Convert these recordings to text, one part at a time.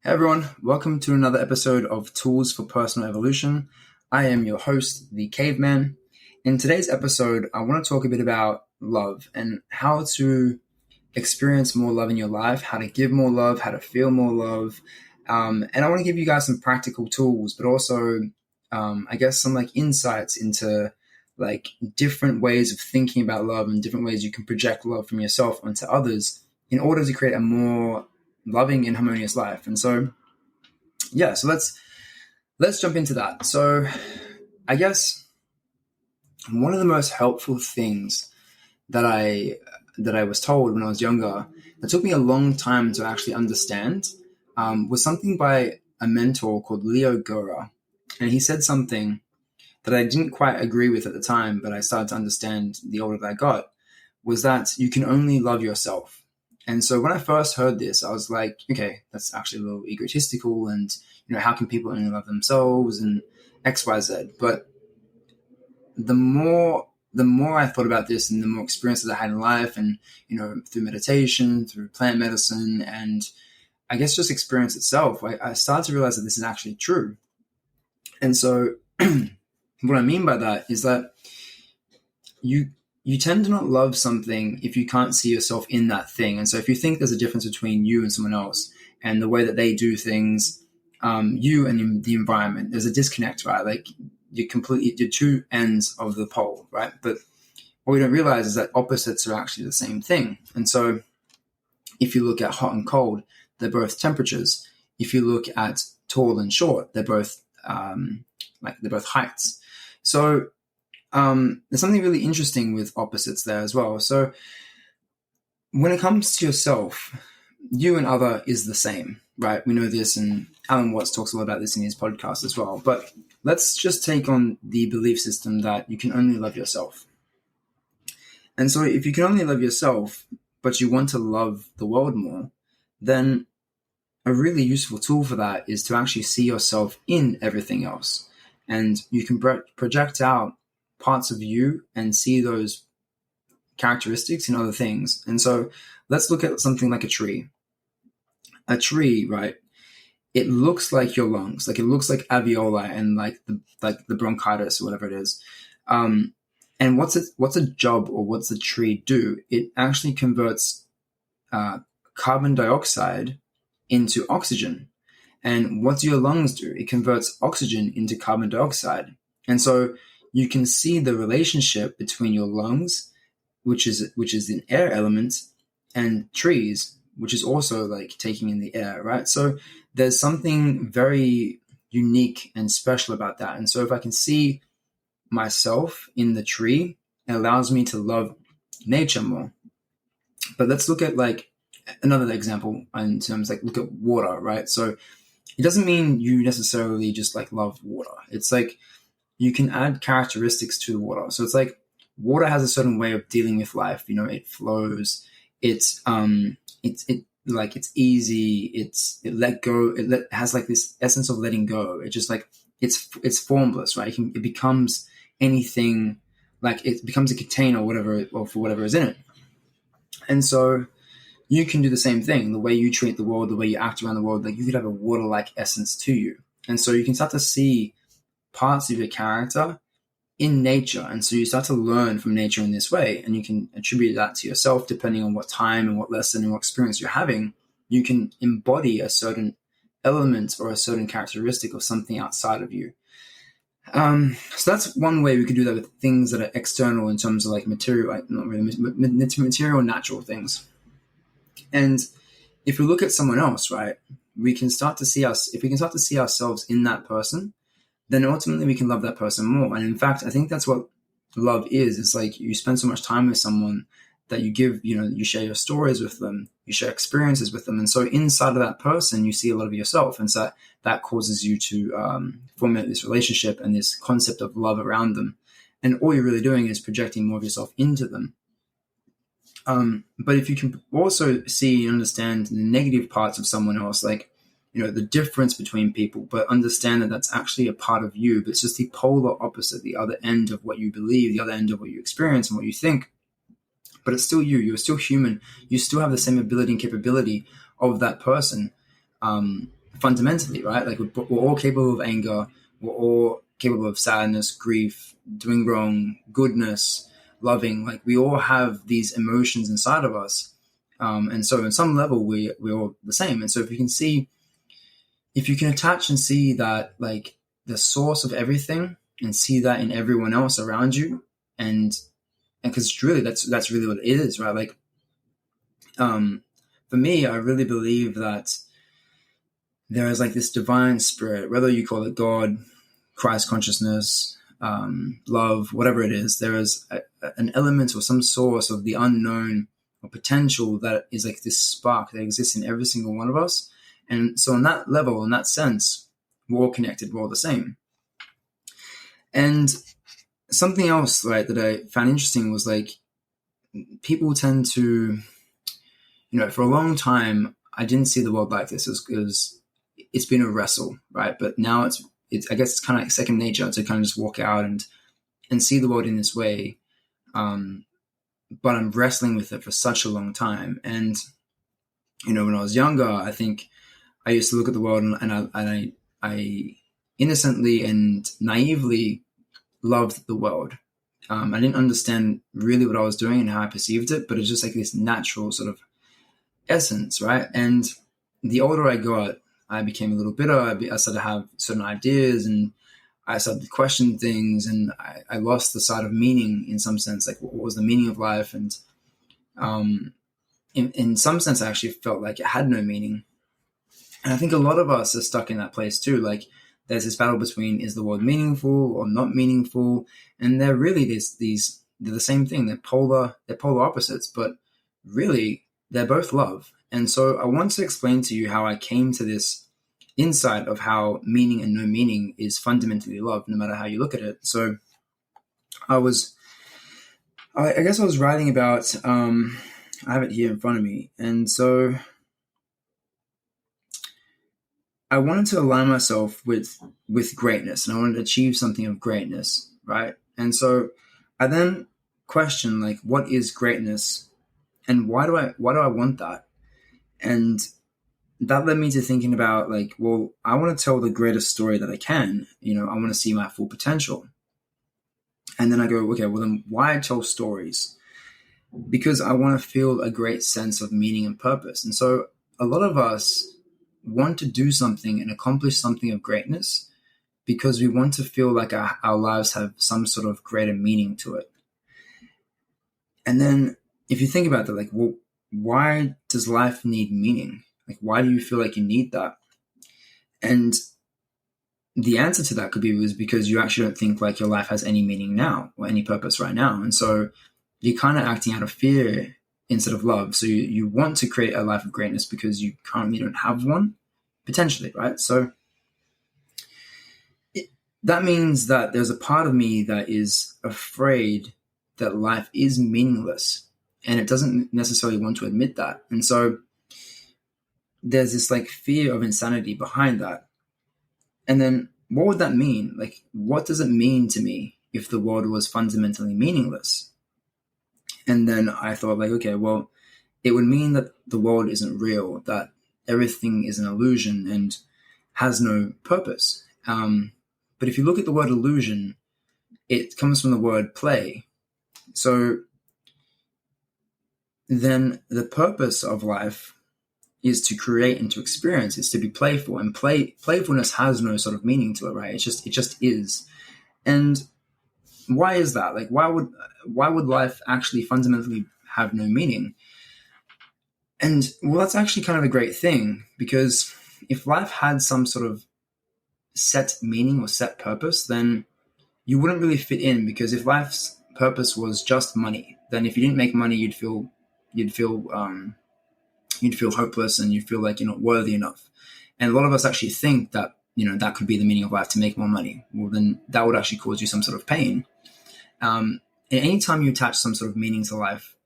Hey everyone, welcome to another episode of Tools for Personal Evolution. I am your host, the Caveman. In today's episode, I want to talk a bit about love and how to experience more love in your life, how to give more love, how to feel more love. And I want to give you guys some practical tools, but also, some insights into different ways of thinking about love and different ways you can project love from yourself onto others in order to create a more loving and harmonious life. And so let's jump into that. So I guess one of the most helpful things that I was told when I was younger, that took me a long time to actually understand, was something by a mentor called Leo Gura. And he said something that I didn't quite agree with at the time, but I started to understand the older that I got, was that you can only love yourself. And so when I first heard this, I was like, okay, that's actually a little egotistical, and how can people only love themselves and X, Y, Z? But the more I thought about this and the more experiences I had in life and, through meditation, through plant medicine, and I guess just experience itself, I started to realize that this is actually true. And so what I mean by that is that you tend to not love something if you can't see yourself in that thing. And so if you think there's a difference between you and someone else and the way that they do things, you and the environment, there's a disconnect, right? Like you're two ends of the pole, right? But what we don't realize is that opposites are actually the same thing. And so if you look at hot and cold, they're both temperatures. If you look at tall and short, they're both heights. So there's something really interesting with opposites there as well. So when it comes to yourself, you and other is the same, right? We know this, and Alan Watts talks a lot about this in his podcast as well. But let's just take on the belief system that you can only love yourself. And so if you can only love yourself, but you want to love the world more, then a really useful tool for that is to actually see yourself in everything else. And you can project out parts of you and see those characteristics in other things. And so let's look at something like a tree. A tree, right? It looks like your lungs, like it looks like alveoli and like the bronchitis or whatever it is. And what's a job, or what's the tree do? It actually converts carbon dioxide into oxygen. And what do your lungs do? It converts oxygen into carbon dioxide. And so you can see the relationship between your lungs, which is an air element, and trees, which is also like taking in the air, right? So there's something very unique and special about that. And so if I can see myself in the tree, it allows me to love nature more. But let's look at like another example in terms look at water, right? So it doesn't mean you necessarily just like love water. It's like you can add characteristics to the water. So it's like water has a certain way of dealing with life. It flows. It's easy. It let go. It has like this essence of letting go. It just like it's formless, right? It becomes anything. Like it becomes a container, or for whatever is in it. And so you can do the same thing. The way you treat the world, the way you act around the world, like you could have a water-like essence to you. And so you can start to see parts of your character in nature. And so you start to learn from nature in this way, and you can attribute that to yourself depending on what time and what lesson and what experience you're having. You can embody a certain element or a certain characteristic of something outside of you. So that's one way we could do that with things that are external in terms of like material, like not really material, natural things. And if we look at someone else, right, if we can start to see ourselves in that person, then ultimately we can love that person more. And in fact, I think that's what love is. It's like you spend so much time with someone that you give, you share your stories with them, you share experiences with them. And so inside of that person, you see a lot of yourself. And so that causes you to formulate this relationship and this concept of love around them. And all you're really doing is projecting more of yourself into them. But if you can also see and understand the negative parts of someone else, like, the difference between people, but understand that that's actually a part of you, but it's just the polar opposite, the other end of what you believe, the other end of what you experience and what you think. But it's still you. You're still human. You still have the same ability and capability of that person fundamentally, right? Like we're all capable of anger, we're all capable of sadness, grief, doing wrong, goodness, loving. Like we all have these emotions inside of us, and so on some level we're all the same. And so if you can attach and see that, like the source of everything, and see that in everyone else around you, and because really that's really what it is, right? Like for me, I really believe that there is like this divine spirit, whether you call it God, Christ consciousness, love, whatever it is. There is an element or some source of the unknown or potential that is like this spark that exists in every single one of us. And so on that level, in that sense, we're all connected, we're all the same. And something else, right, that I found interesting was like people tend to, for a long time, I didn't see the world like this. Because it's been a wrestle, right? But now it's I guess it's kind of like second nature to kind of just walk out and see the world in this way. But I'm wrestling with it for such a long time. And, when I was younger, I think I used to look at the world and I innocently and naively loved the world. I didn't understand really what I was doing and how I perceived it, but it's just like this natural sort of essence, right? And the older I got, I became a little bitter. I started to have certain ideas, and I started to question things, and I lost the sight of meaning in some sense. Like, what was the meaning of life? And in some sense, I actually felt like it had no meaning. And I think a lot of us are stuck in that place too. Like, there's this battle between, is the world meaningful or not meaningful? And they're really they're the same thing. They're polar opposites, but really they're both love. And so I want to explain to you how I came to this insight of how meaning and no meaning is fundamentally love, no matter how you look at it. So I guess I was writing about, I have it here in front of me. And so I wanted to align myself with greatness, and I wanted to achieve something of greatness, right? And so I then questioned, like, what is greatness, and why do I want that? And that led me to thinking about, like, well, I want to tell the greatest story that I can. I want to see my full potential. And then I go, okay, well, then why tell stories? Because I want to feel a great sense of meaning and purpose. And so a lot of us want to do something and accomplish something of greatness because we want to feel like our lives have some sort of greater meaning to it. And then if you think about that, like, well, why does life need meaning? Like, why do you feel like you need that? And the answer to that could be was because you actually don't think like your life has any meaning now or any purpose right now. And so you're kind of acting out of fear instead of love. So you want to create a life of greatness because you currently don't have one, potentially, right? So that means that there's a part of me that is afraid that life is meaningless, and it doesn't necessarily want to admit that. And so there's this like fear of insanity behind that. And then what would that mean? Like, what does it mean to me if the world was fundamentally meaningless? And then I thought, like, okay, well, it would mean that the world isn't real, that everything is an illusion and has no purpose. But if you look at the word illusion, it comes from the word play. So then the purpose of life is to create and to experience. It's to be playful, and playfulness has no sort of meaning to it, right? It just is. And why is that? Like, why would life actually fundamentally have no meaning? And well, that's actually kind of a great thing, because if life had some sort of set meaning or set purpose, then you wouldn't really fit in. Because if life's purpose was just money, then if you didn't make money, you'd feel hopeless, and you feel like you're not worthy enough. And a lot of us actually think that, that could be the meaning of life, to make more money. Well, then that would actually cause you some sort of pain. And anytime you attach some sort of meaning to life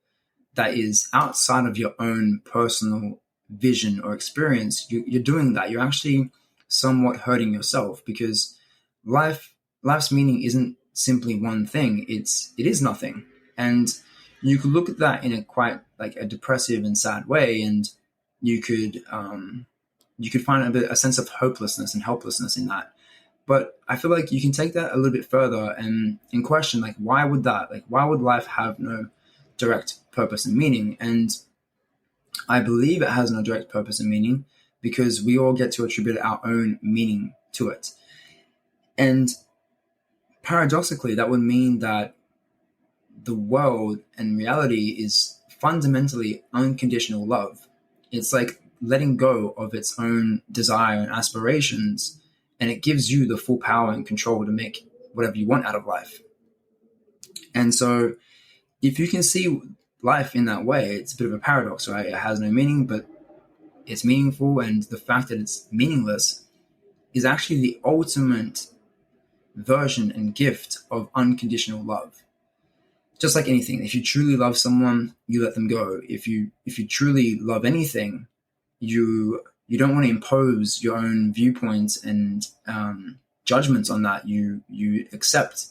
that is outside of your own personal vision or experience, you're doing that. You're actually somewhat hurting yourself, because life's meaning isn't simply one thing. It is nothing. And you could look at that in a quite like a depressive and sad way, and you could you could find a sense of hopelessness and helplessness in that. But I feel like you can take that a little bit further and question, like, why would that? Like, why would life have no direct purpose and meaning? And I believe it has no direct purpose and meaning because we all get to attribute our own meaning to it. And paradoxically, that would mean that the world and reality is fundamentally unconditional love. It's like letting go of its own desire and aspirations, and it gives you the full power and control to make whatever you want out of life. And so if you can see life in that way, it's a bit of a paradox, right? It has no meaning, but it's meaningful. And the fact that it's meaningless is actually the ultimate version and gift of unconditional love. Just like anything, if you truly love someone, you let them go. If you truly love anything, you don't want to impose your own viewpoints and judgments on that. You accept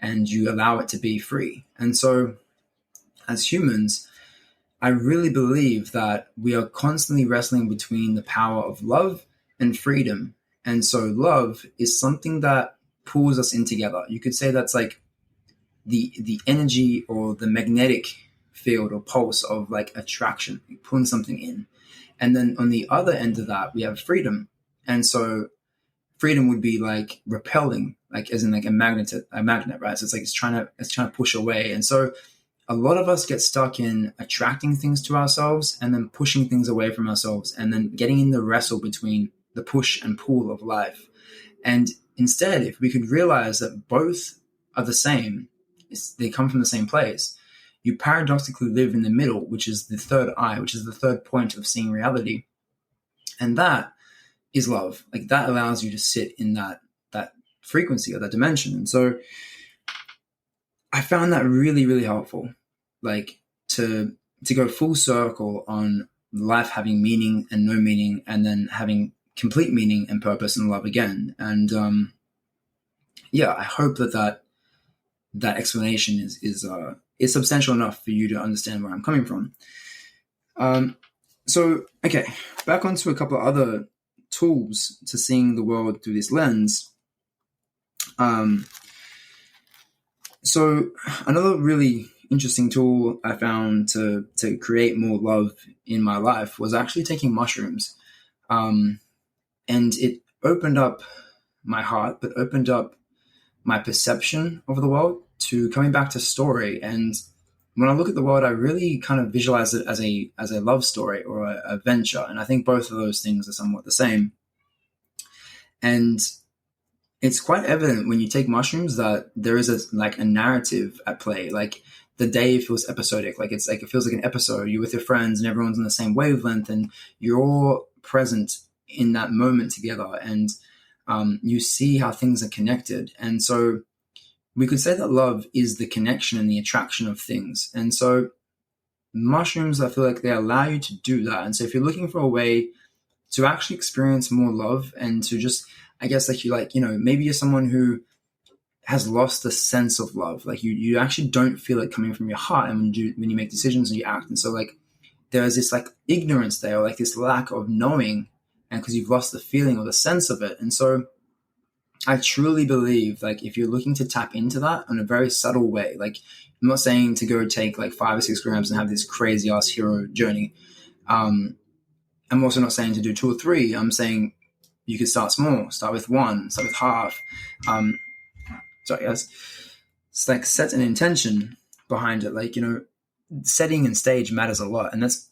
and you allow it to be free. And so as humans, I really believe that we are constantly wrestling between the power of love and freedom. And so love is something that pulls us in together. You could say that's like the energy or the magnetic field or pulse of like attraction, pulling something in. And then on the other end of that, we have freedom. And so freedom would be like repelling, like as in like a magnet, right? So it's like it's trying to push away. And so a lot of us get stuck in attracting things to ourselves and then pushing things away from ourselves and then getting in the wrestle between the push and pull of life. And instead, if we could realize that both are the same, they come from the same place, you paradoxically live in the middle, which is the third eye, which is the third point of seeing reality. And that is love. Like that allows you to sit in that frequency or that dimension. And so I found that really, really helpful, like to go full circle on life having meaning and no meaning, and then having complete meaning and purpose and love again. And I hope that explanation is substantial enough for you to understand where I'm coming from. So, okay, back onto a couple of other tools to seeing the world through this lens. So another really interesting tool I found to create more love in my life was actually taking mushrooms. And it opened up my heart, but opened up my perception of the world to coming back to story. And when I look at the world, I really kind of visualize it as a love story or a adventure. And I think both of those things are somewhat the same. And it's quite evident when you take mushrooms that there is a narrative at play. Like the day feels episodic. Like it's like it feels like an episode. You're with your friends and everyone's on the same wavelength, and you're all present in that moment together. And you see how things are connected. And so we could say that love is the connection and the attraction of things. And so mushrooms, I feel like they allow you to do that. And so if you're looking for a way to actually experience more love and to just, I guess, maybe you're someone who has lost the sense of love. Like you actually don't feel it coming from your heart. And when you make decisions and you act. And so like there's this like ignorance there, or like this lack of knowing, and because you've lost the feeling or the sense of it. And so I truly believe, like, if you're looking to tap into that in a very subtle way, like, I'm not saying to go take like 5 or 6 grams and have this crazy ass hero journey. I'm also not saying to do 2 or 3. I'm saying you could start small, start with 1, start with half. Sorry, guys. It's like set an intention behind it. Like, setting and stage matters a lot. And that's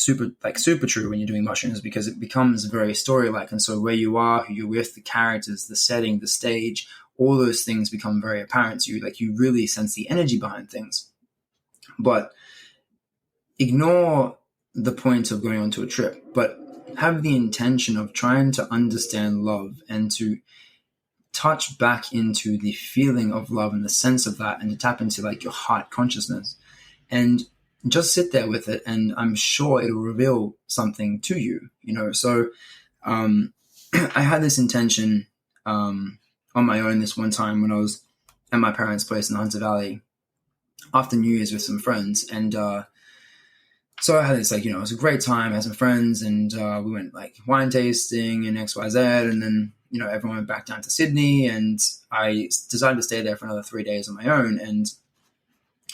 super true when you're doing mushrooms, because it becomes very story-like. And so where you are, who you're with, the characters, the setting, the stage, all those things become very apparent to you. Like you really sense the energy behind things. But ignore the point of going onto a trip, but have the intention of trying to understand love and to touch back into the feeling of love and the sense of that, and to tap into like your heart consciousnness. And just sit there with it, and I'm sure it'll reveal something to you, So I had this intention on my own this one time when I was at my parents' place in the Hunter Valley after New Year's with some friends. And So I had this, like, it was a great time. I had some friends, and we went like wine tasting and XYZ. And then, everyone went back down to Sydney, and I decided to stay there for another 3 days on my own. And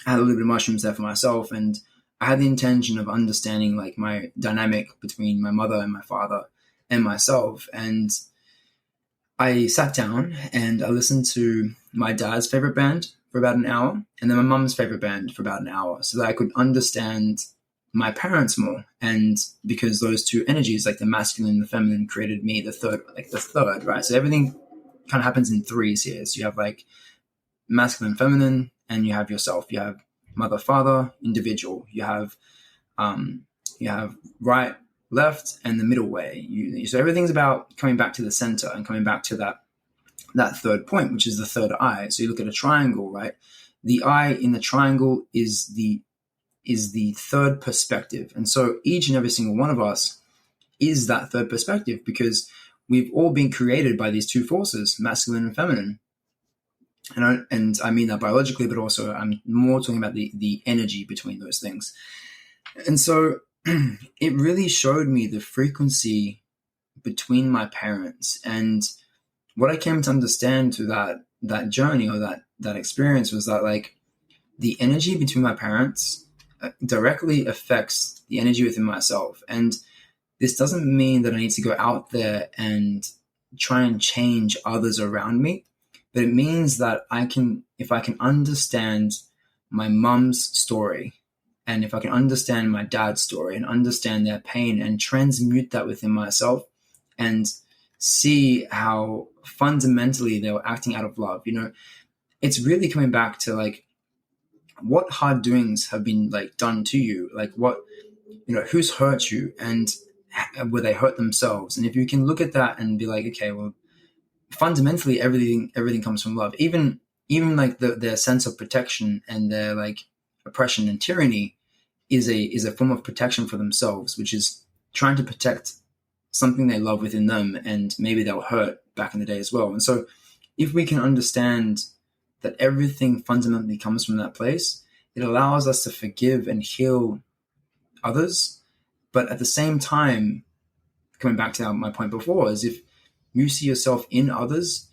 I had a little bit of mushrooms there for myself. And I had the intention of understanding like my dynamic between my mother and my father and myself. And I sat down and I listened to my dad's favorite band for about an hour, and then my mum's favorite band for about an hour, so that I could understand my parents more. And because those two energies, like the masculine and the feminine, created me, the third, right? So everything kind of happens in threes here. So you have like masculine, feminine, and you have yourself. You have mother, father, individual. You have right, left, and the middle way. So everything's about coming back to the center and coming back to that third point, which is the third eye. So you look at a triangle, right? The eye in the triangle is the third perspective. And so each and every single one of us is that third perspective, because we've all been created by these two forces, masculine and feminine. And I mean that biologically, but also I'm more talking about the energy between those things. And so it really showed me the frequency between my parents. And what I came to understand through that journey, or that experience, was that like the energy between my parents directly affects the energy within myself. And this doesn't mean that I need to go out there and try and change others around me, but it means that if I can understand my mum's story, and if I can understand my dad's story and understand their pain and transmute that within myself and see how fundamentally they were acting out of love, it's really coming back to like, what hard doings have been like done to you? Like what, who's hurt you, and where they hurt themselves. And if you can look at that and be like, okay, well, fundamentally everything comes from love. Even like their sense of protection and their like oppression and tyranny is a form of protection for themselves, which is trying to protect something they love within them, and maybe they were hurt back in the day as well. And so if we can understand that everything fundamentally comes from that place, it allows us to forgive and heal others. But at the same time, coming back to my point before, is if you see yourself in others,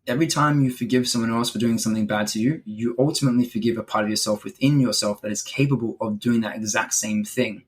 every time you forgive someone else for doing something bad to you, you ultimately forgive a part of yourself within yourself that is capable of doing that exact same thing.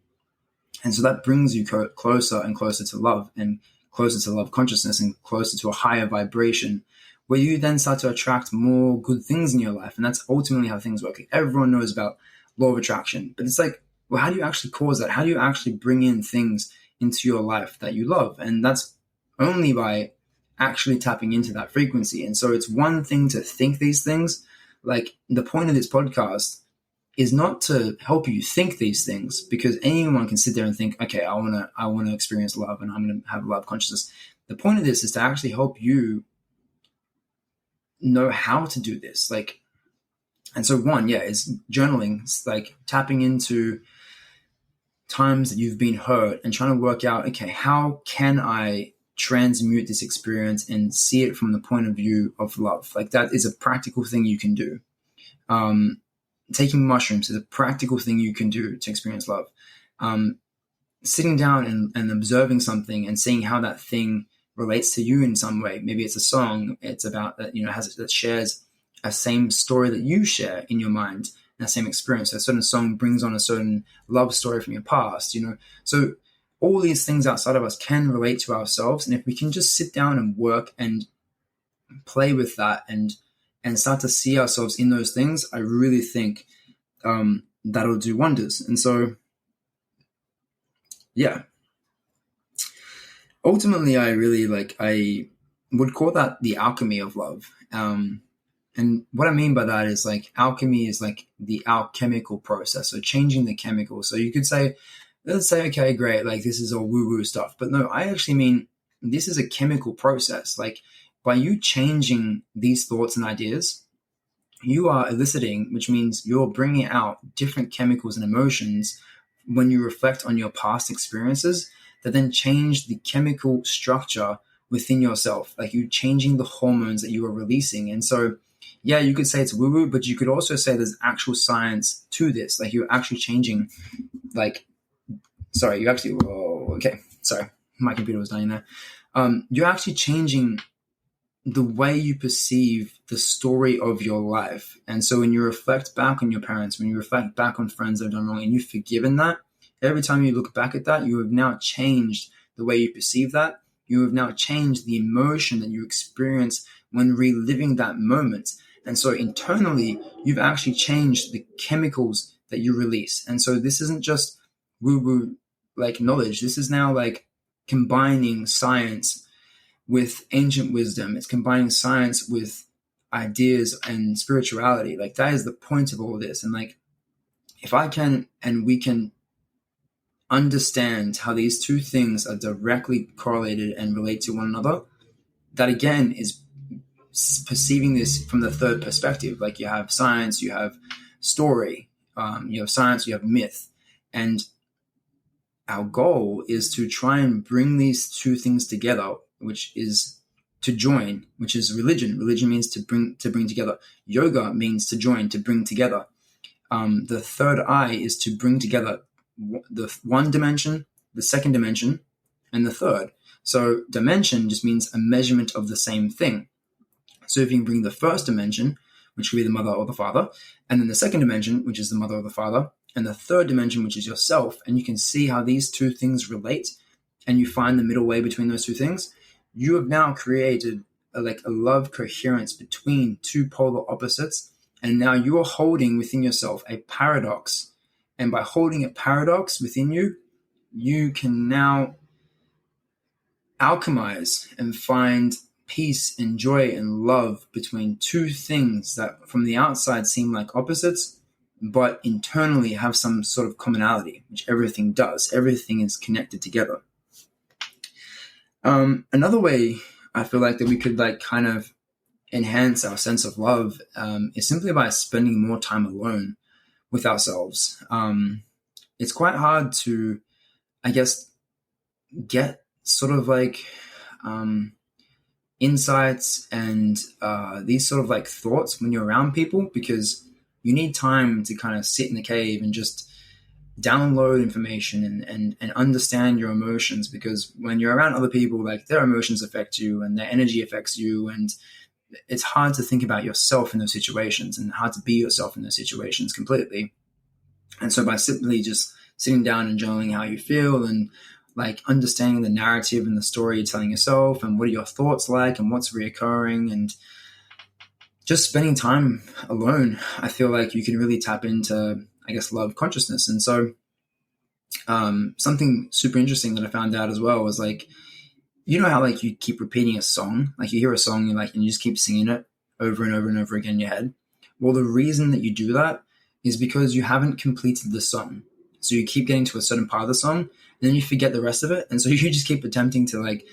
And so that brings you closer and closer to love, and closer to love consciousness, and closer to a higher vibration, where you then start to attract more good things in your life. And that's ultimately how things work. Everyone knows about law of attraction, but it's like, well, how do you actually cause that? How do you actually bring in things into your life that you love? And that's only by actually tapping into that frequency. And so it's one thing to think these things. Like, the point of this podcast is not to help you think these things, because anyone can sit there and think, okay, I want to experience love, and I'm going to have love consciousness. The point of this is to actually help you know how to do this. Like, and so one, is journaling. It's like tapping into times that you've been hurt and trying to work out, okay, how can I transmute this experience and see it from the point of view of love? Like, that is a practical thing you can do. Taking mushrooms is a practical thing you can do to experience love. Sitting down and observing something and seeing how that thing relates to you in some way. Maybe it's a song. It's about that, that shares a same story that you share in your mind, and that same experience. So a certain song brings on a certain love story from your past, So all these things outside of us can relate to ourselves. And if we can just sit down and work and play with that and start to see ourselves in those things, I really think that'll do wonders. And so, ultimately, I would call that the alchemy of love. And what I mean by that is, like, alchemy is like the alchemical process, so changing the chemicals. So you could say, let's say, okay, great, like this is all woo-woo stuff. But no, I actually mean this is a chemical process. Like, by you changing these thoughts and ideas, you are eliciting, which means you're bringing out different chemicals and emotions when you reflect on your past experiences that then change the chemical structure within yourself. Like, you changing the hormones that you are releasing. And so, you could say it's woo-woo, but you could also say there's actual science to this. Like, you're actually changing, like, sorry, you actually, okay, sorry, my computer was dying there. You're actually changing the way you perceive the story of your life. And so when you reflect back on your parents, when you reflect back on friends that have done wrong and you've forgiven that, every time you look back at that, you have now changed the way you perceive that. You have now changed the emotion that you experience when reliving that moment. And so internally, you've actually changed the chemicals that you release. And so this isn't just woo-woo like knowledge. This is now like combining science with ancient wisdom. It's combining science with ideas and spirituality. Like that is the point of all this. And like, if I can, and we can understand how these two things are directly correlated and relate to one another, that again is perceiving this from the third perspective. Like you have science, you have story, you have science, you have myth. And our goal is to try and bring these two things together, which is to join, which is religion. Religion means to bring together. Yoga means to join, to bring together. The third eye is to bring together the one dimension, the second dimension, and the third. So dimension just means a measurement of the same thing. So if you can bring the first dimension, which could be the mother or the father, and then the second dimension, which is the mother or the father, and the third dimension, which is yourself, and you can see how these two things relate, and you find the middle way between those two things, you have now created a love coherence between two polar opposites, and now you are holding within yourself a paradox. And by holding a paradox within you, you can now alchemize and find peace and joy and love between two things that from the outside seem like opposites, but internally have some sort of commonality, which everything does. Everything is connected together. Another way I feel like that we could like kind of enhance our sense of love is simply by spending more time alone with ourselves. It's quite hard to, I guess, get sort of like insights and these sort of like thoughts when you're around people, because you need time to kind of sit in the cave and just download information and understand your emotions, because when you're around other people, like their emotions affect you and their energy affects you, and it's hard to think about yourself in those situations and hard to be yourself in those situations completely. And so by simply just sitting down and journaling how you feel and like understanding the narrative and the story you're telling yourself and what are your thoughts like and what's reoccurring, and just spending time alone, I feel like you can really tap into, I guess, love consciousness. And so something super interesting that I found out as well was like, you know how like you keep repeating a song, like you hear a song and you just keep singing it over and over and over again in your head. Well, the reason that you do that is because you haven't completed the song. So you keep getting to a certain part of the song and then you forget the rest of it. And so you just keep attempting to like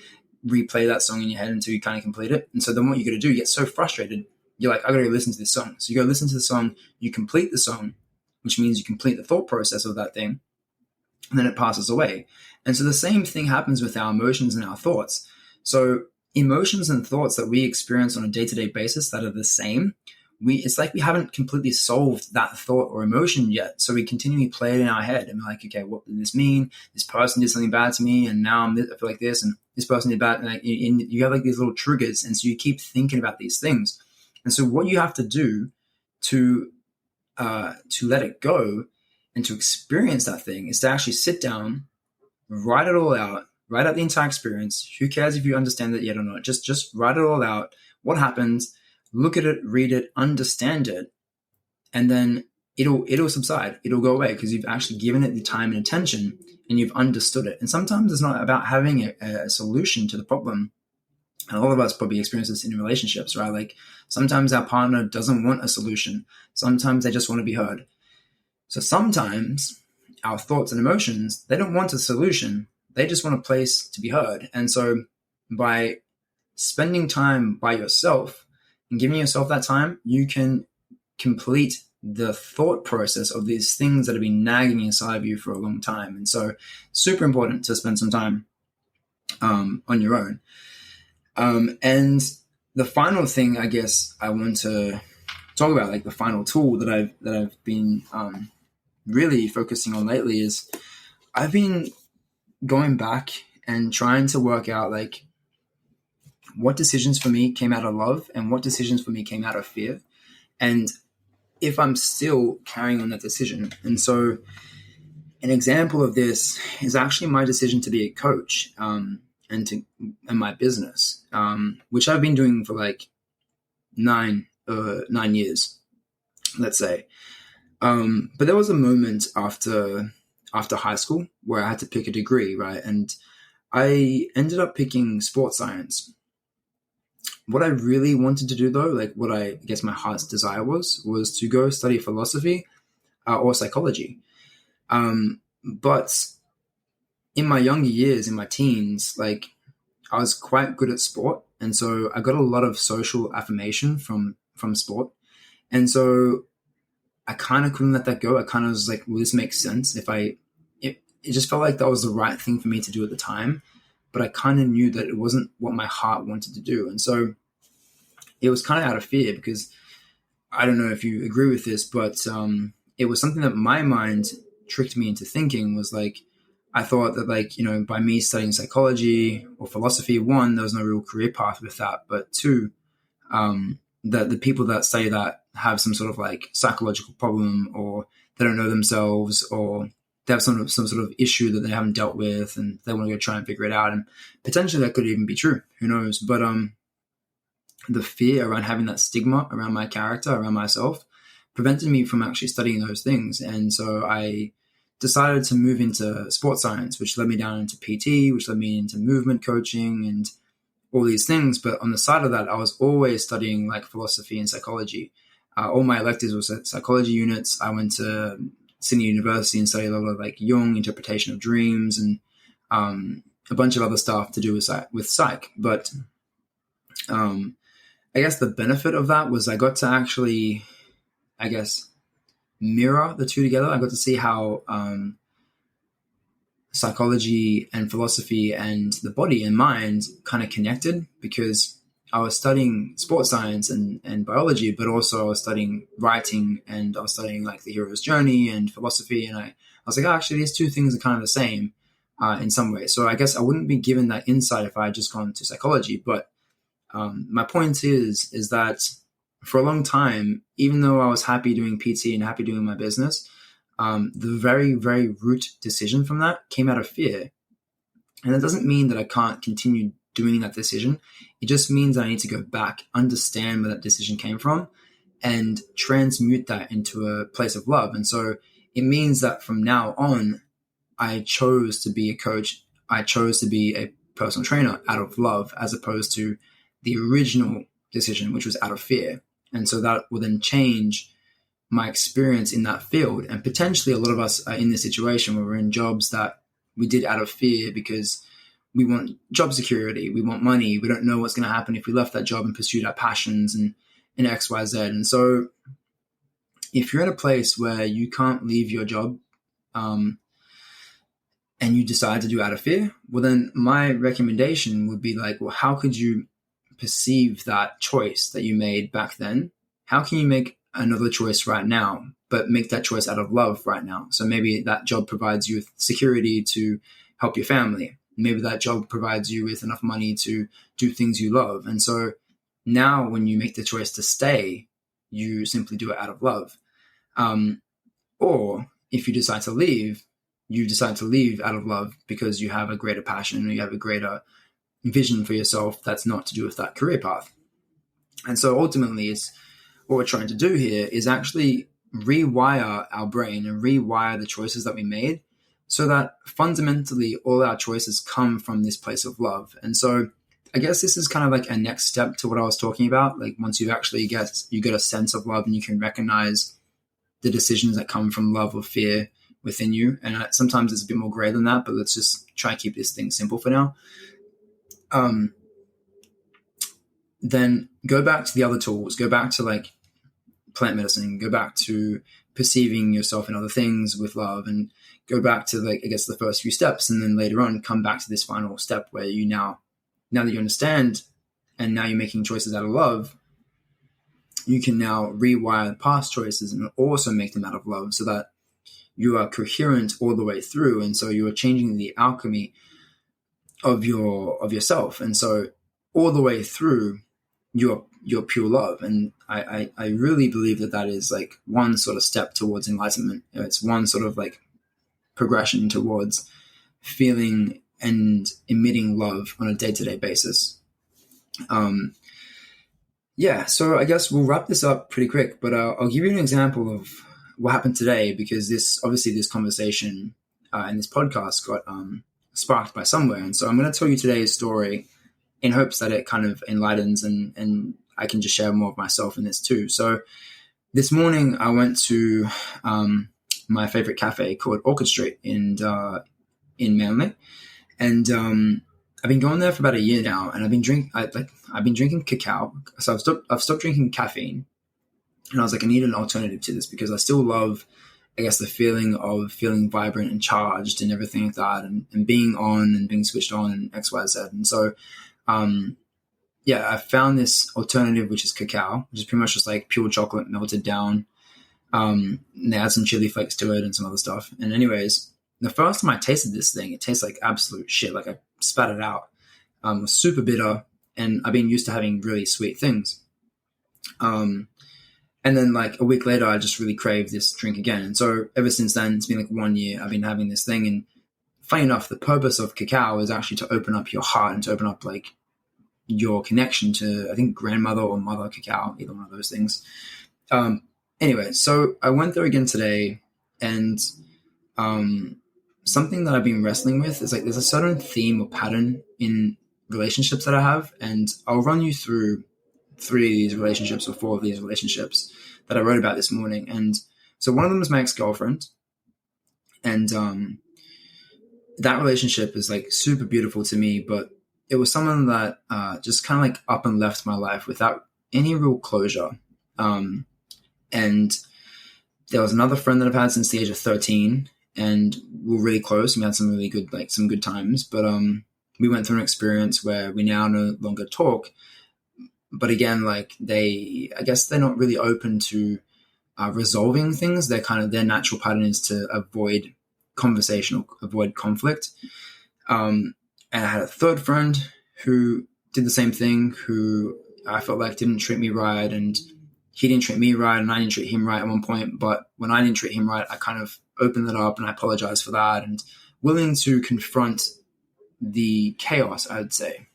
replay that song in your head until you kind of complete it. And so then what you got to do, you get so frustrated. You're like, I got to go listen to this song. So you go listen to the song, you complete the song, which means you complete the thought process of that thing, and then it passes away. And so the same thing happens with our emotions and our thoughts. So emotions and thoughts that we experience on a day-to-day basis that are the same, it's like we haven't completely solved that thought or emotion yet. So we continually play it in our head and we're like, okay, what did this mean? This person did something bad to me, and now I feel like this, and this person did bad. And you have like these little triggers, and so you keep thinking about these things. And so what you have to do to let it go and to experience that thing is to actually sit down, write it all out, write out the entire experience. Who cares if you understand it yet or not? Just write it all out. What happens? Look at it, read it, understand it, and then it'll subside. It'll go away because you've actually given it the time and attention and you've understood it. And sometimes it's not about having a solution to the problem. And all of us probably experience this in relationships, right? Like sometimes our partner doesn't want a solution. Sometimes they just want to be heard. So sometimes our thoughts and emotions, they don't want a solution. They just want a place to be heard. And so by spending time by yourself and giving yourself that time, you can complete the thought process of these things that have been nagging inside of you for a long time. And so super important to spend some time on your own. And the final thing, I guess, I want to talk about, like the final tool that I've been really focusing on lately is I've been going back and trying to work out like what decisions for me came out of love and what decisions for me came out of fear, and if I'm still carrying on that decision. And so an example of this is actually my decision to be a coach, and my business, which I've been doing for like 9 years, let's say. But there was a moment after high school where I had to pick a degree, right? And I ended up picking sports science. What I really wanted to do, though, like what I guess my heart's desire was to go study philosophy or psychology. But in my younger years, in my teens, like I was quite good at sport. And so I got a lot of social affirmation from sport. And so I kind of couldn't let that go. I kind of was like, well, this makes sense. It just felt like that was the right thing for me to do at the time. But I kind of knew that it wasn't what my heart wanted to do. And so it was kind of out of fear, because I don't know if you agree with this, but it was something that my mind tricked me into thinking was like, I thought that like, by me studying psychology or philosophy, one, there was no real career path with that. But two, the people that study that have some sort of like psychological problem, or they don't know themselves, or they have some sort of issue that they haven't dealt with and they want to go try and figure it out. And potentially that could even be true. Who knows? But the fear around having that stigma around my character, around myself, prevented me from actually studying those things. And so I decided to move into sports science, which led me down into PT, which led me into movement coaching and all these things. But on the side of that, I was always studying like philosophy and psychology. All my electives were psychology units. I went to Sydney University and studied a lot of like Jung, interpretation of dreams, and a bunch of other stuff to do with psych. But I guess the benefit of that was I got to actually, mirror the two together. I got to see how psychology and philosophy and the body and mind kind of connected, because I was studying sports science and biology, but also I was studying writing, and I was studying like the hero's journey and philosophy. And I was like, actually, these two things are kind of the same in some ways. So I guess I wouldn't be given that insight if I had just gone to psychology. But my point is that for a long time, even though I was happy doing PT and happy doing my business, the very, very root decision from that came out of fear. And that doesn't mean that I can't continue doing that decision. It just means I need to go back, understand where that decision came from, and transmute that into a place of love. And so it means that from now on, I chose to be a coach. I chose to be a personal trainer out of love, as opposed to the original decision, which was out of fear. And so that will then change my experience in that field. And potentially a lot of us are in this situation where we're in jobs that we did out of fear because we want job security, we want money, we don't know what's going to happen if we left that job and pursued our passions and X, Y, Z. And so if you're in a place where you can't leave your job and you decide to do out of fear, well, then my recommendation would be like, well, how could you perceive that choice that you made back then? How can you make another choice right now, but make that choice out of love right now? So maybe that job provides you with security to help your family. Maybe that job provides you with enough money to do things you love. And so now when you make the choice to stay, you simply do it out of love. Or if you decide to leave, you decide to leave out of love because you have a greater passion, or you have a greater vision for yourself that's not to do with that career path. And so ultimately, it's what we're trying to do here is actually rewire our brain and rewire the choices that we made, so that fundamentally all our choices come from this place of love. And so I guess this is kind of like a next step to what I was talking about. Like once you actually get a sense of love and you can recognize the decisions that come from love or fear within you. And sometimes it's a bit more gray than that, but let's just try and keep this thing simple for now. Then go back to the other tools, go back to like plant medicine, go back to perceiving yourself in other things with love, and go back to like, I guess, the first few steps. And then later on, come back to this final step where you now that you understand, and now you're making choices out of love, you can now rewire past choices and also make them out of love, so that you are coherent all the way through. And so you are changing the alchemy of yourself. And so all the way through, you're pure love. And I really believe that is like one sort of step towards enlightenment. It's one sort of like progression towards feeling and emitting love on a day-to-day basis. So I guess we'll wrap this up pretty quick, but I'll give you an example of what happened today, because this conversation and this podcast got sparked by somewhere. And so I'm going to tell you today's story in hopes that it kind of enlightens and I can just share more of myself in this too. So this morning I went to my favorite cafe called Orchard Street in Manly. And I've been going there for about a year now, and I've been drinking cacao. So I've stopped drinking caffeine, and I was like, I need an alternative to this, because I still love, I guess, the feeling of feeling vibrant and charged and everything like that, and being on and being switched on and X, Y, Z. And so, I found this alternative, which is cacao, which is pretty much just like pure chocolate melted down. And they add some chili flakes to it and some other stuff. And anyways, the first time I tasted this thing, it tastes like absolute shit. Like I spat it out. It was super bitter, and I've been used to having really sweet things. And then like a week later, I just really craved this drink again. And so ever since then, it's been like 1 year I've been having this thing. And funny enough, the purpose of cacao is actually to open up your heart and to open up like your connection to, I think, grandmother or mother cacao, either one of those things. Anyway, so I went there again today, and something that I've been wrestling with is like there's a certain theme or pattern in relationships that I have, and I'll run you through 3 of these relationships or 4 of these relationships that I wrote about this morning. And so one of them is my ex-girlfriend, and that relationship is like super beautiful to me, but it was someone that just kind of like up and left my life without any real closure. And there was another friend that I've had since the age of 13, and we were really close. We had some really good, like some good times, but we went through an experience where we now no longer talk. But again, like I guess they're not really open to resolving things. Their natural pattern is to avoid conversation or avoid conflict. And I had a third friend who did the same thing, who I felt like didn't treat me right, and he didn't treat me right, and I didn't treat him right at one point. But when I didn't treat him right, I kind of opened it up and I apologized for that, and willing to confront the chaos, I'd say.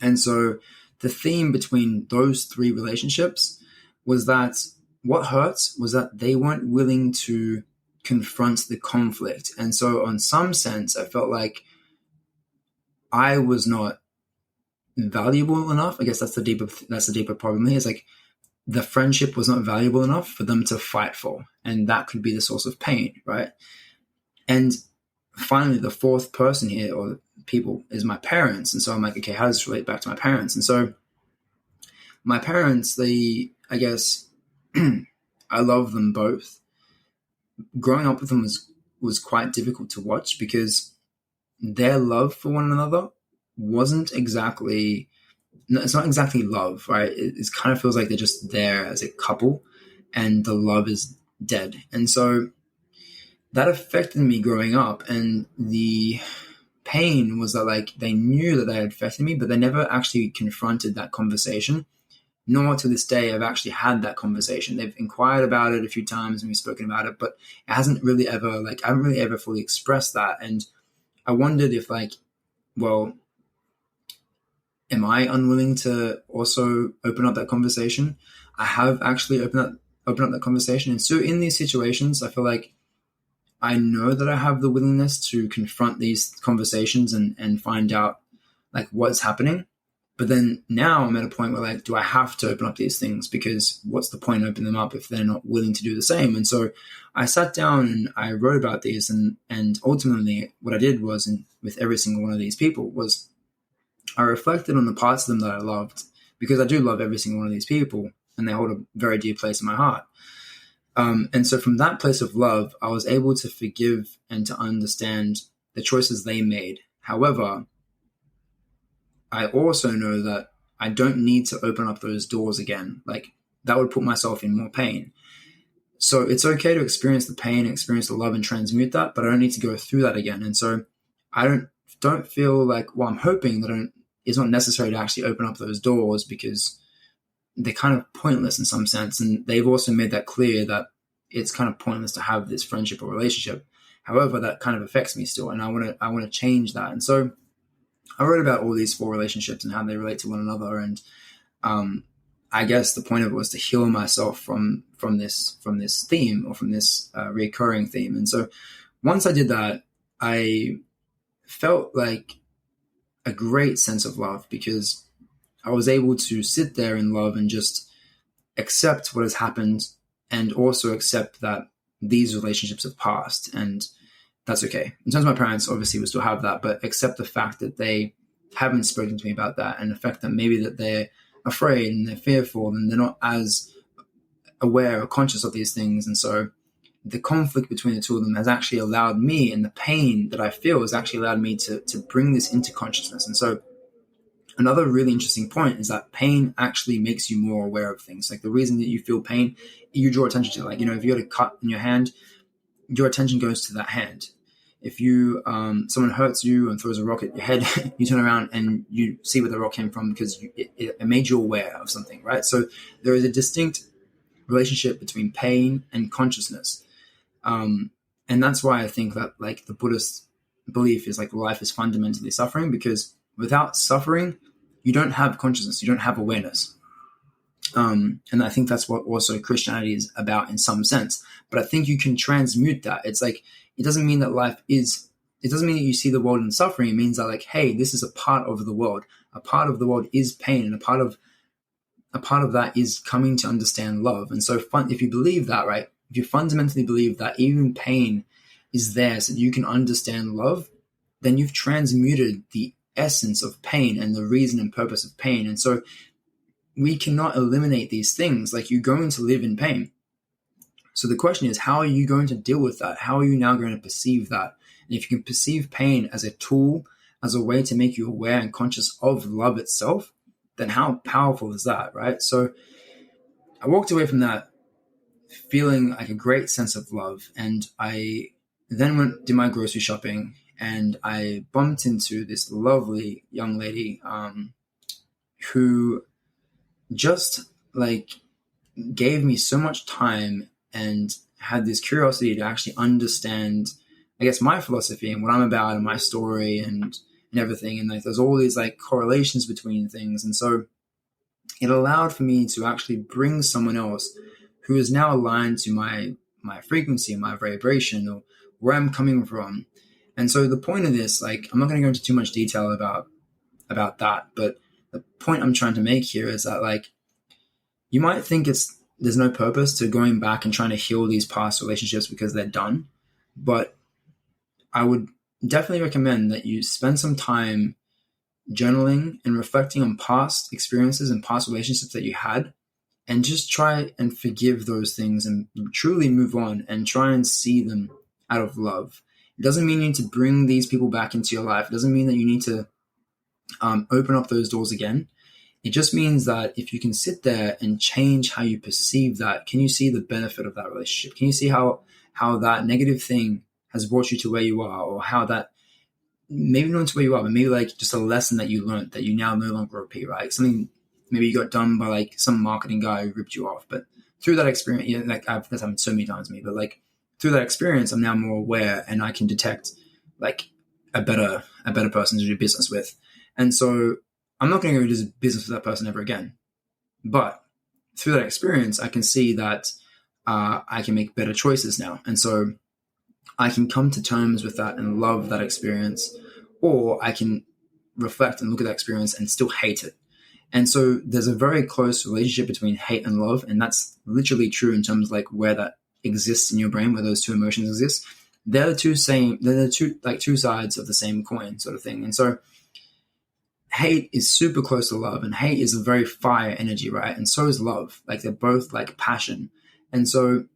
And so the theme between those 3 relationships was that what hurts was that they weren't willing to confront the conflict. And so in some sense, I felt like I was not valuable enough. I guess that's the deeper problem here. It's like the friendship was not valuable enough for them to fight for. And that could be the source of pain, right? And finally, the 4th person here, or people, is my parents. And so I'm like, okay, how does this relate back to my parents? And so my parents, I guess, I love them both. Growing up with them was quite difficult to watch, because their love for one another wasn't exactly, it's not exactly love, right? It kind of feels like they're just there as a couple, and the love is dead. And so that affected me growing up, and the pain was that like they knew that they had affected me, but they never actually confronted that conversation. Nor to this day I've actually had that conversation. They've inquired about it a few times and we've spoken about it, but it hasn't really ever, I haven't really ever fully expressed that. And I wondered if well, am I unwilling to also open up that conversation? I have actually opened up that conversation. And so in these situations, I feel like I know that I have the willingness to confront these conversations and find out like what's happening. But then now I'm at a point where do I have to open up these things? Because what's the point opening them up if they're not willing to do the same? And so I sat down and I wrote about these, and ultimately what I did was, with every single one of these people, was I reflected on the parts of them that I loved, because I do love every single one of these people and they hold a very dear place in my heart. And so from that place of love, I was able to forgive and to understand the choices they made. However, I also know that I don't need to open up those doors again. That would put myself in more pain. So it's okay to experience the pain, experience the love, and transmute that, but I don't need to go through that again. And so I don't feel like, well, I'm hoping that it's not necessary to actually open up those doors, because they're kind of pointless in some sense. And they've also made that clear that it's kind of pointless to have this friendship or relationship. However, that kind of affects me still, and I want to change that. And so I wrote about all these 4 relationships and how they relate to one another. And I guess the point of it was to heal myself from this theme, or from this recurring theme. And so once I did that, I felt like a great sense of love, because I was able to sit there in love and just accept what has happened, and also accept that these relationships have passed, and that's okay. In terms of my parents, obviously we still have that, but accept the fact that they haven't spoken to me about that, and the fact that maybe that they're afraid and they're fearful and they're not as aware or conscious of these things. And so the conflict between the two of them has actually allowed me, and the pain that I feel has actually allowed me to bring this into consciousness. And so another really interesting point is that pain actually makes you more aware of things. Like the reason that you feel pain, you draw attention to it. Like, if you got a cut in your hand, your attention goes to that hand. If you someone hurts you and throws a rock at your head, you turn around and you see where the rock came from, because it made you aware of something, right? So there is a distinct relationship between pain and consciousness. And that's why I think that, like, the Buddhist belief is like life is fundamentally suffering, because without suffering, you don't have consciousness, you don't have awareness. And I think that's what also Christianity is about in some sense. But I think you can transmute that. It's like, it doesn't mean that it doesn't mean that you see the world in suffering. It means that, like, hey, this is a part of the world. A part of the world is pain, and a part of that is coming to understand love. And so if you believe that, right, if you fundamentally believe that even pain is there so that you can understand love, then you've transmuted the essence of pain and the reason and purpose of pain. And so we cannot eliminate these things. Like, you're going to live in pain. So the question is, how are you going to deal with that? How are you now going to perceive that? And if you can perceive pain as a tool, as a way to make you aware and conscious of love itself, then how powerful is that, right? So I walked away from that feeling like a great sense of love. And I then did my grocery shopping, and I bumped into this lovely young lady who just, like, gave me so much time and had this curiosity to actually understand, I guess, my philosophy and what I'm about and my story and everything. And, like, there's all these, like, correlations between things. And so it allowed for me to actually bring someone else who is now aligned to my frequency and my vibration, or where I'm coming from. And so the point of this, like, I'm not going to go into too much detail about that, but the point I'm trying to make here is that, like, you might think there's no purpose to going back and trying to heal these past relationships because they're done. But I would definitely recommend that you spend some time journaling and reflecting on past experiences and past relationships that you had, and just try and forgive those things and truly move on and try and see them out of love. It doesn't mean you need to bring these people back into your life. It doesn't mean that you need to open up those doors again. It just means that if you can sit there and change how you perceive that, can you see the benefit of that relationship? Can you see how that negative thing has brought you to where you are, or how that, maybe not to where you are, but maybe, like, just a lesson that you learned that you now no longer repeat, right? Something maybe you got done by, like, some marketing guy who ripped you off. But through that experience, like, that's happened so many times to me, but, like, through that experience, I'm now more aware, and I can detect, like, a better person to do business with. And so I'm not going to go do business with that person ever again. But through that experience, I can see that I can make better choices now. And so I can come to terms with that and love that experience, or I can reflect and look at that experience and still hate it. And so there's a very close relationship between hate and love. And that's literally true in terms of, like, where that exists in your brain, where those two emotions exist. They're the two sides of the same coin, sort of thing. And so hate is super close to love, and hate is a very fire energy, right? And so is love. Like, they're both, like, passion. And so,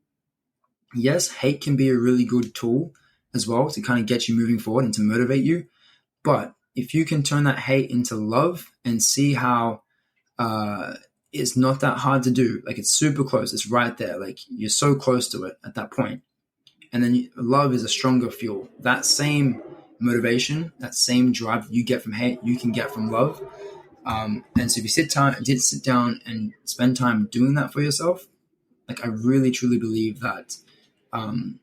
yes, hate can be a really good tool as well to kind of get you moving forward and to motivate you. But if you can turn that hate into love and see how it's not that hard to do. Like, it's super close. It's right there. Like, you're so close to it at that point. And then love is a stronger fuel. That same motivation, that same drive you get from hate, you can get from love. And so if you sit down and spend time doing that for yourself, like, I really truly believe that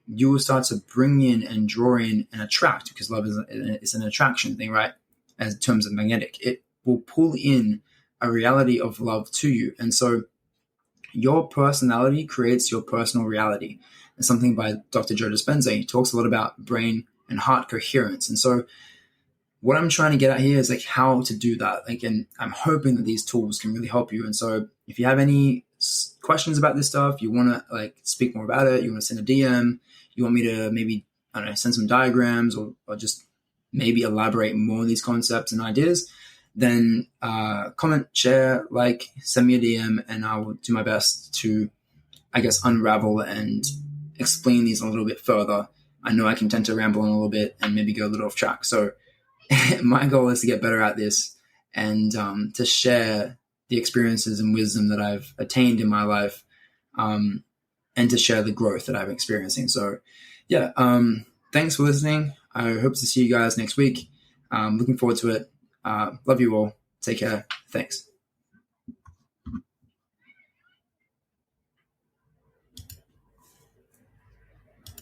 you will start to bring in and draw in and attract, because love is an attraction thing, right? As in terms of magnetic, it will pull in a reality of love to you. And so your personality creates your personal reality. It's something by Dr. Joe Dispenza. He talks a lot about brain and heart coherence. And so what I'm trying to get at here is like how to do that. Like, and I'm hoping that these tools can really help you. And so if you have any questions about this stuff, you want to like speak more about it, you want to send a DM, you want me to maybe, I don't know, send some diagrams or just maybe elaborate more on these concepts and ideas, then comment, share, like, send me a DM, and I will do my best to, I guess, unravel and explain these a little bit further. I know I can tend to ramble on a little bit and maybe go a little off track. So my goal is to get better at this and to share the experiences and wisdom that I've attained in my life, and to share the growth that I'm experiencing. So yeah, thanks for listening. I hope to see you guys next week. Looking forward to it. Love you all. Take care. Thanks.